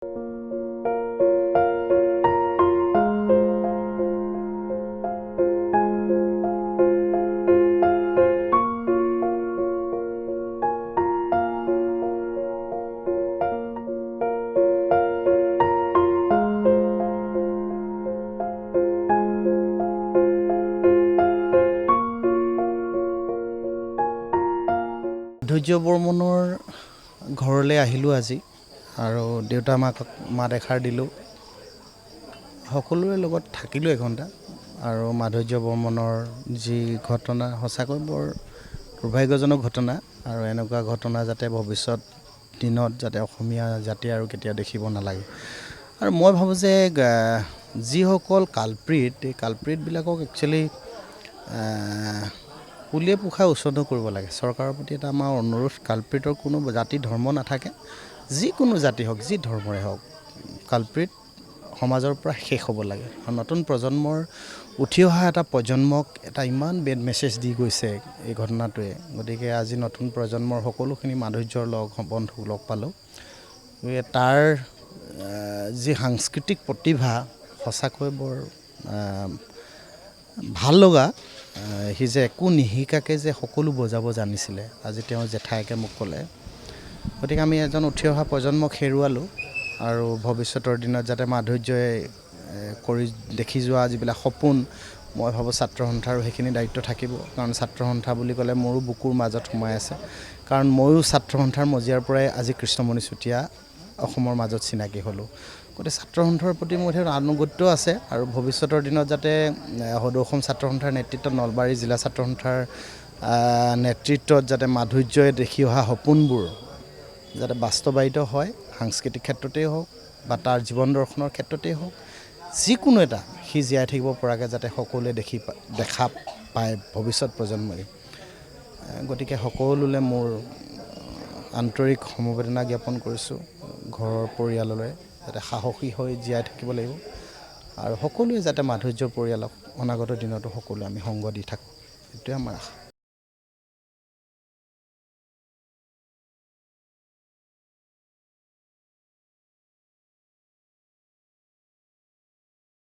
মাধুৰ্য বৰ্মনৰ ঘৰলৈ আহিলোঁ আজি আৰু দেউতা মাক মাত এষাৰ দিলোঁ। সকলোৰে লগত থাকিলোঁ এঘণ্টা আৰু মাধুৰ্য বৰ্মনৰ যি ঘটনা সঁচাকৈ বৰ দুৰ্ভাগ্যজনক ঘটনা আৰু এনেকুৱা ঘটনা যাতে ভৱিষ্যত দিনত যাতে অসমীয়া জাতি আৰু কেতিয়াও দেখিব নালাগে। আৰু মই ভাবোঁ যে যিসকল কালপ্ৰিট এই কালপ্ৰিটবিলাকক একচুৱেলি পুলিয়ে পোখাই উচ্ছেদ কৰিব লাগে। চৰকাৰৰ প্ৰতি এটা আমাৰ অনুৰোধ, কালপ্ৰিটৰ কোনো জাতি ধৰ্ম নাথাকে, যিকোনো জাতি হওক যি ধৰ্মৰে হওক কালপ্ৰিট সমাজৰ পৰা শেষ হ'ব লাগে। আৰু নতুন প্ৰজন্মৰ উঠি অহা এটা প্ৰজন্মক এটা ইমান বেড মেছেজ দি গৈছে এই ঘটনাটোৱে। গতিকে আজি নতুন প্ৰজন্মৰ সকলোখিনি মাধুৰ্যৰ বন্ধুক লগ পালোঁ। গতিকে তাৰ যি সাংস্কৃতিক প্ৰতিভা সঁচাকৈ বৰ ভাল লগা। সি যে একো নিশিকাকৈ যে সকলো বজাব জানিছিলে, আজি তেওঁ জেঠাইকে মোক ক'লে। গতিকে আমি এজন উঠি অহা প্ৰজন্মক হেৰুৱালোঁ আৰু ভৱিষ্যতৰ দিনত যাতে মাধুৰ্যই কৰি দেখি যোৱা যিবিলাক সপোন, মই ভাবোঁ ছাত্ৰ সন্থাৰো সেইখিনি দায়িত্ব থাকিব। কাৰণ ছাত্ৰ সন্থা বুলি ক'লে মোৰো বুকুৰ মাজত সোমাই আছে, কাৰণ ময়ো ছাত্ৰ সন্থাৰ মজিয়াৰ পৰাই আজি কৃষ্ণমণি চুতীয়া অসমৰ মাজত চিনাকি হ'লোঁ। গতিকে ছাত্ৰ সন্থাৰ প্ৰতি মোৰ আনুগত্য আছে আৰু ভৱিষ্যতৰ দিনত যাতে সদৌ অসম ছাত্ৰ সন্থাৰ নেতৃত্বত নলবাৰী জিলা ছাত্ৰ সন্থাৰ নেতৃত্বত যাতে মাধুৰ্যই দেখি অহা সপোনবোৰ যাতে বাস্তৱায়িত হয়, সাংস্কৃতিক ক্ষেত্ৰতেই হওক বা তাৰ জীৱন দৰ্শনৰ ক্ষেত্ৰতেই হওক, যিকোনো এটা সি জীয়াই থাকিব পৰাকৈ যাতে সকলোৱে দেখা পায় ভৱিষ্যত প্ৰজন্মই। গতিকে সকলোলৈ মোৰ আন্তৰিক সমবেদনা জ্ঞাপন কৰিছোঁ। ঘৰৰ পৰিয়াললৈ যাতে সাহসী হৈ জীয়াই থাকিব লাগিব আৰু সকলোৱে যাতে মাধুৰ্যৰ পৰিয়ালক অনাগত দিনতো সকলোৱে আমি সংগ দি থাকোঁ, এইটোৱে আমাৰ আশা।